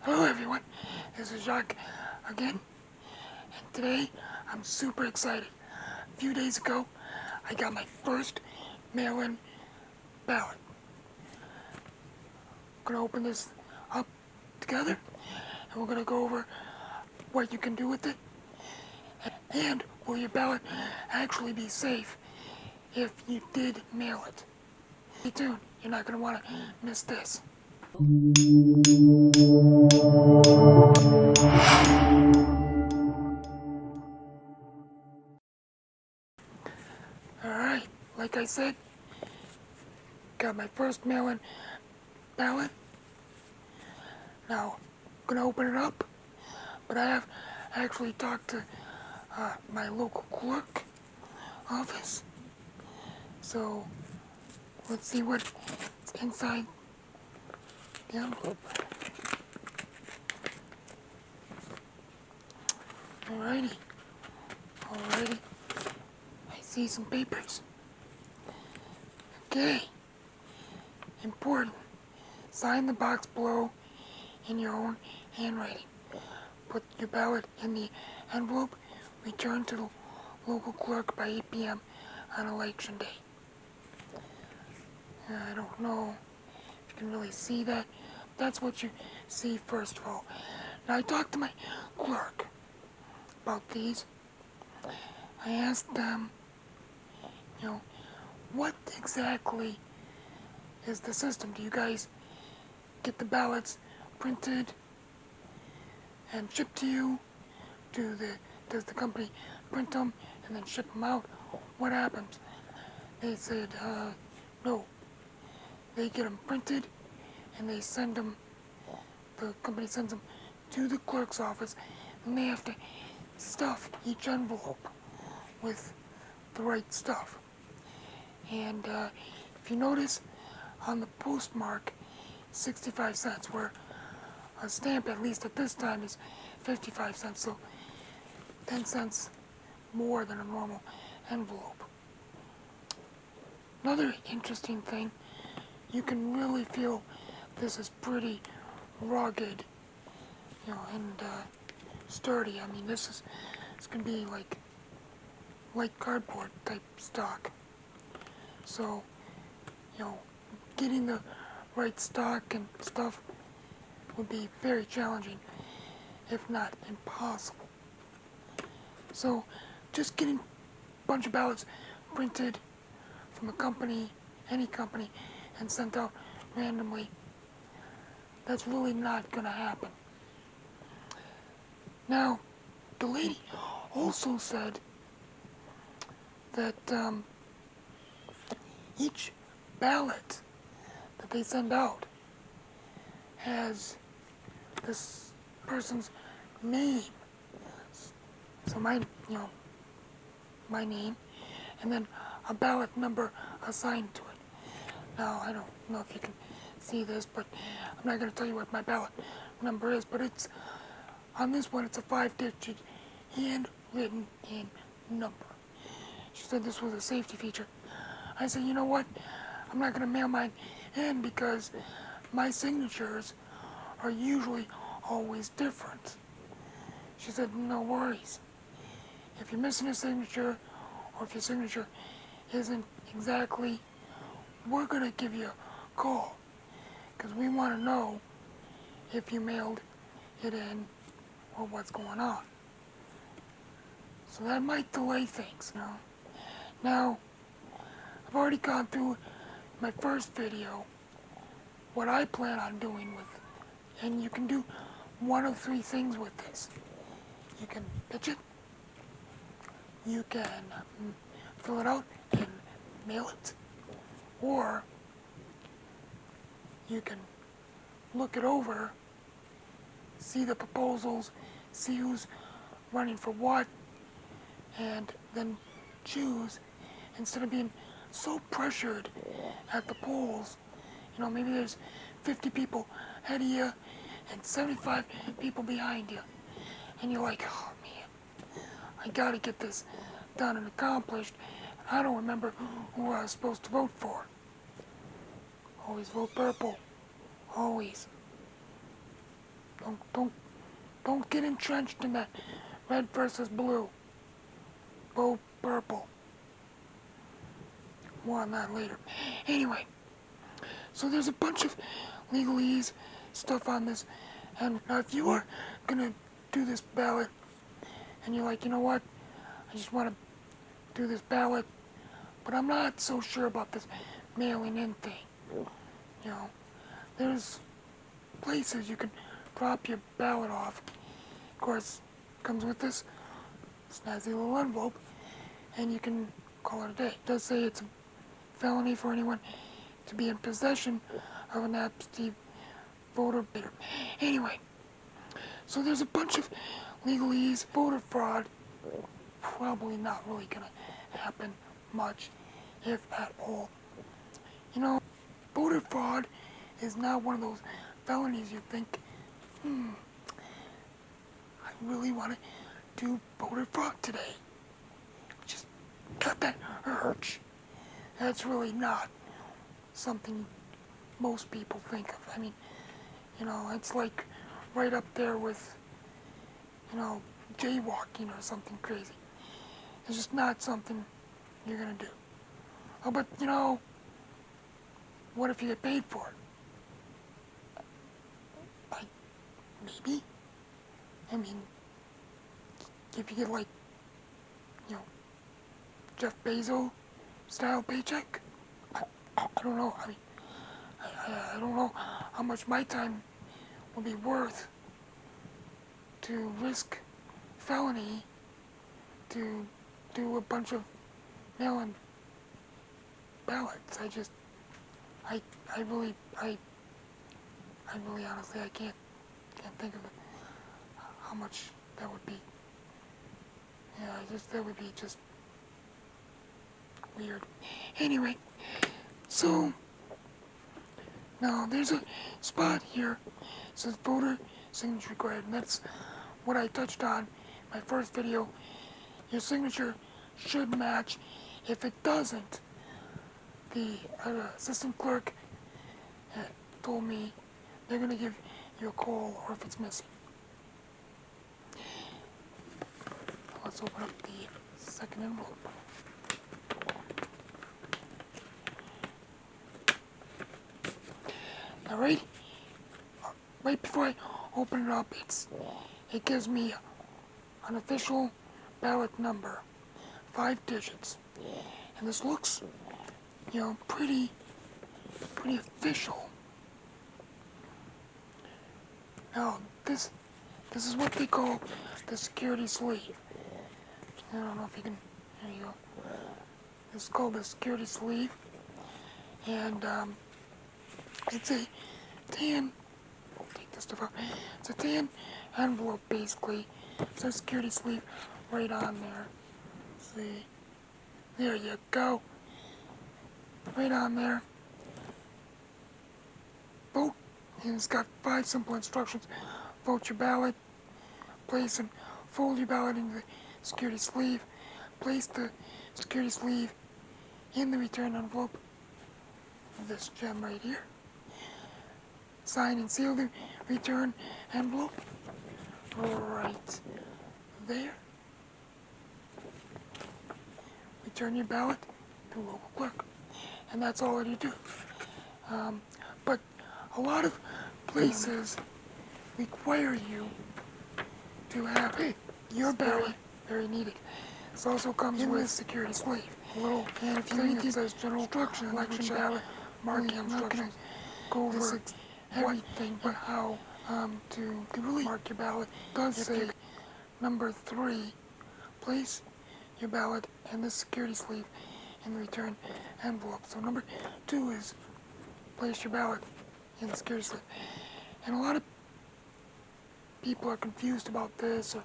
Hello everyone, this is Jacques again, and today I'm super excited. A few days ago, I got my first mail-in ballot. I'm gonna open this up together, and we're gonna go over what you can do with it, and will your ballot actually be safe if you did mail it. Stay tuned, you're not gonna wanna miss this. Alright, like I said, got my first mail-in ballot. Now, I'm gonna open it up, but I have actually talked to my local clerk office. So, let's see what's inside the envelope. Alrighty, I see some papers. Okay, important. Sign the box below in your own handwriting. Put your ballot in the envelope. Return to the local clerk by 8 p.m. on election day. I don't know if you can really see that. That's what you see first of all. Now I talked to my clerk about these. I asked them, what exactly is the system? Do you guys get the ballots printed and shipped to you? Does the company print them and then ship them out? What happens? They said, no. They get them printed and they send them, the company sends them to the clerk's office, and they have to stuff each envelope with the right stuff. And if you notice on the postmark, 65 cents, where a stamp, at least at this time, is 55 cents, so 10 cents more than a normal envelope. Another interesting thing, you can really feel this is pretty rugged, and sturdy. I mean, this can be like light cardboard type stock. So, getting the right stock and stuff would be very challenging, if not impossible. So, just getting a bunch of ballots printed from a company, any company, and sent out randomly, that's really not gonna happen. Now, the lady also said that each ballot that they send out has this person's name. So my name, and then a ballot number assigned to it. Now, I don't know if you can see this, but I'm not going to tell you what my ballot number is, but it's, on this one, it's a 5-digit handwritten in number. She said this was a safety feature. I said, you know what? I'm not going to mail mine in because my signatures are usually always different. She said, no worries. If you're missing a signature, or if your signature isn't exactly, we're going to give you a call, because we want to know if you mailed it in or what's going on. So that might delay things, Now, I've already gone through my first video what I plan on doing with it, and you can do one of 3 things with this. You can pitch it, you can fill it out and mail it, or you can look it over, see the proposals, see who's running for what, and then choose, instead of being so pressured at the polls. Maybe there's 50 people ahead of you and 75 people behind you, and you're like, oh man, I gotta get this done and accomplished. I don't remember who I was supposed to vote for. Always vote purple. Always. Don't get entrenched in that red versus blue. Vote purple. More on that later. Anyway, so there's a bunch of legalese stuff on this, and now if you are gonna do this ballot, and you're like, you know what, I just want to do this ballot, but I'm not so sure about this mailing in thing. You know, there's places you can drop your ballot off. Of course, it comes with this snazzy little envelope, and you can call it a day. It does say it's a felony for anyone to be in possession of an absentee voter. Anyway, so there's a bunch of legalese, voter fraud, probably not really gonna happen much, if at all. You know, voter fraud is not one of those felonies you think, I really want to do voter fraud today. Just got that urge. That's really not something most people think of. I mean, you know, it's like right up there with, you know, jaywalking or something crazy. It's just not something you're gonna do. Oh, but you know, what if you get paid for it? Maybe. I mean, if you get like, you know, Jeff Bezos style paycheck, I don't know. I mean, I don't know how much my time will be worth to risk felony to do a bunch of mail-in ballots. I really honestly, I can't think of how much that would be. Yeah, that would be just weird. Anyway, so now there's a spot here. It says voter signature required, and that's what I touched on in my first video. Your signature should match. If it doesn't, the assistant clerk told me they're gonna give you a call, or if it's missing. Let's open up the second envelope. All right before I open it up, it gives me an official ballot number, 5 digits, and this looks, you know, pretty official. Now this is what they call the security sleeve. I don't know if you can. There you go. This is called the security sleeve, and it's a tan. I'll take this stuff out. It's a tan envelope, basically. It's a security sleeve right on there. See, there you go. Right on there. Vote, and it's got 5 simple instructions. Vote your ballot. Place and fold your ballot into the security sleeve. Place the security sleeve in the return envelope of this gem right here. Sign and seal the return envelope right there. Return your ballot to local clerk, and that's all that you do. But a lot of places require you to have your ballot very needed. This also comes with security sleeve. And if you need to says general instructions, election ballot, marking instructions, go over everything but how to really mark your ballot. It does say number 3, place your ballot and the security sleeve in the return envelope. So number 2 is place your ballot in the security sleeve. And a lot of people are confused about this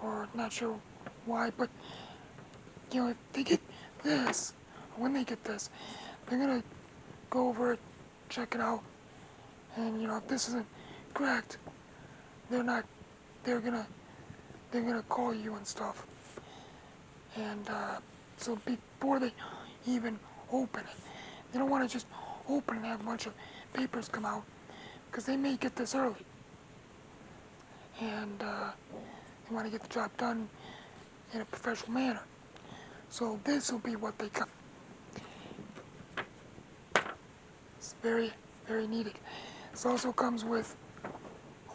or not sure why, but you know, if they get this, or when they get this, they're gonna go over it, check it out, and you know, if this isn't correct, they're gonna call you and stuff. And so before they even open it, they don't want to just open and have a bunch of papers come out, because they may get this early. and they want to get the job done in a professional manner. So this will be what they come. It's very, very needed. This also comes with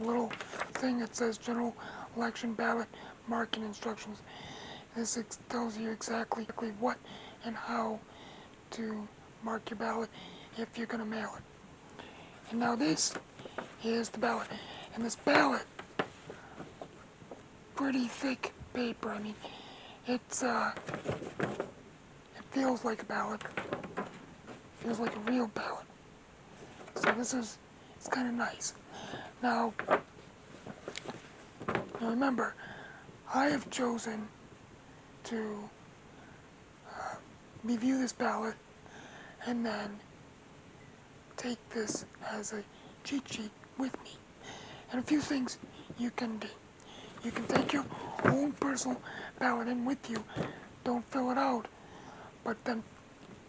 a little thing that says General Election Ballot Marking Instructions. This tells you exactly what and how to mark your ballot if you're going to mail it. And now this is the ballot. And this ballot, pretty thick paper. I mean, it feels like a ballot. It feels like a real ballot. So it's kind of nice. Now remember, I have chosen to review this ballot and then take this as a cheat sheet with me. And a few things you can do. You can take your own personal ballot in with you. Don't fill it out, but then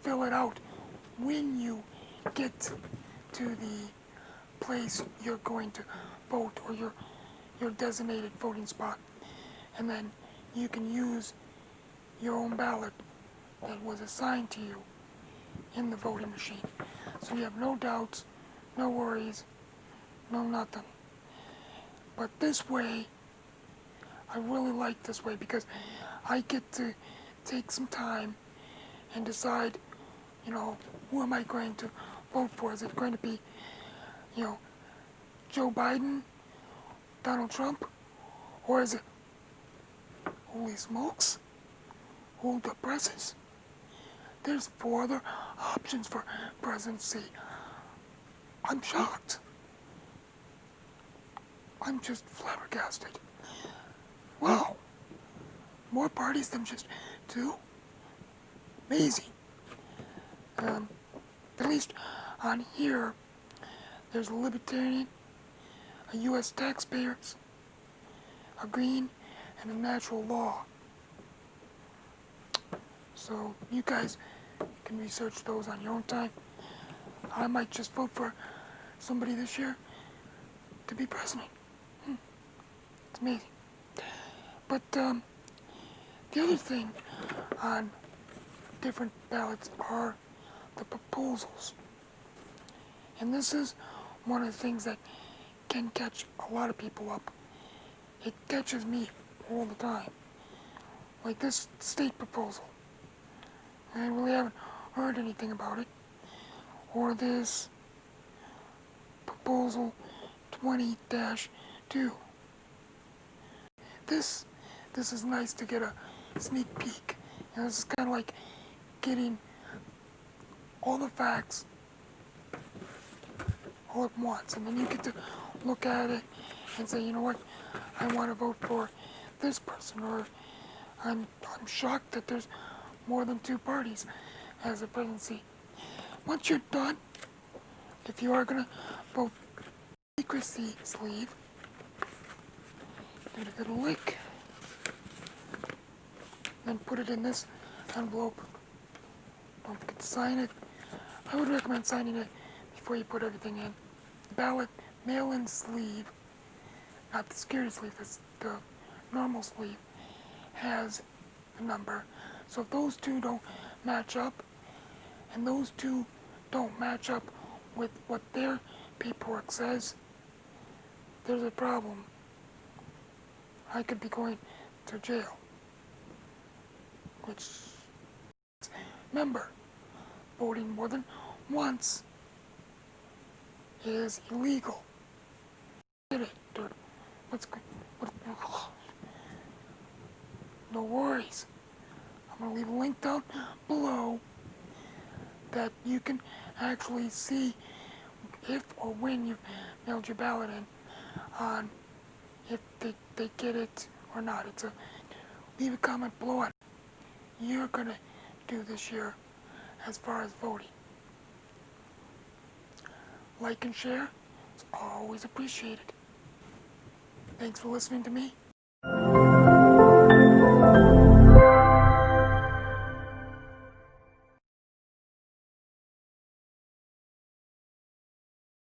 fill it out when you get to the place you're going to vote, or your designated voting spot. And then you can use your own ballot that was assigned to you in the voting machine. So you have no doubts, no worries, no nothing. But this way, I really like this way because I get to take some time and decide, who am I going to vote for? Is it going to be, Joe Biden, Donald Trump, or is it, holy smokes, hold the presses? There's 4 other options for presidency. I'm shocked. I'm just flabbergasted. Wow. More parties than just 2? Amazing. At least on here, there's a libertarian, a U.S. taxpayers, a green, and a natural law. So you guys can research those on your own time. I might just vote for somebody this year to be president. It's amazing. But the other thing on different ballots are the proposals. And this is one of the things that can catch a lot of people up. It catches me all the time. Like this state proposal. I really haven't heard anything about it. Or this proposal 20-2. This is nice to get a sneak peek. This is kind of like getting all the facts all at once, and then you get to look at it and say, you know what, I want to vote for this person, or I'm shocked that there's more than 2 parties as a presidency. Once you're done, if you are gonna vote secrecy sleeve, give it a little lick, then put it in this envelope. Don't forget to sign it. I would recommend signing it before you put everything in. The ballot mail-in sleeve, not the security sleeve, the normal sleeve, has a number. So if those 2 don't match up, and those 2 don't match up with what their paperwork says, there's a problem. I could be going to jail. Which, remember, voting more than once is illegal. Get it, dude. No worries. I'm going to leave a link down below that you can actually see if or when you've mailed your ballot in, on if they get it or not. Leave a comment below on you're going to do this year as far as voting. Like and share. It's always appreciated. Thanks for listening to me.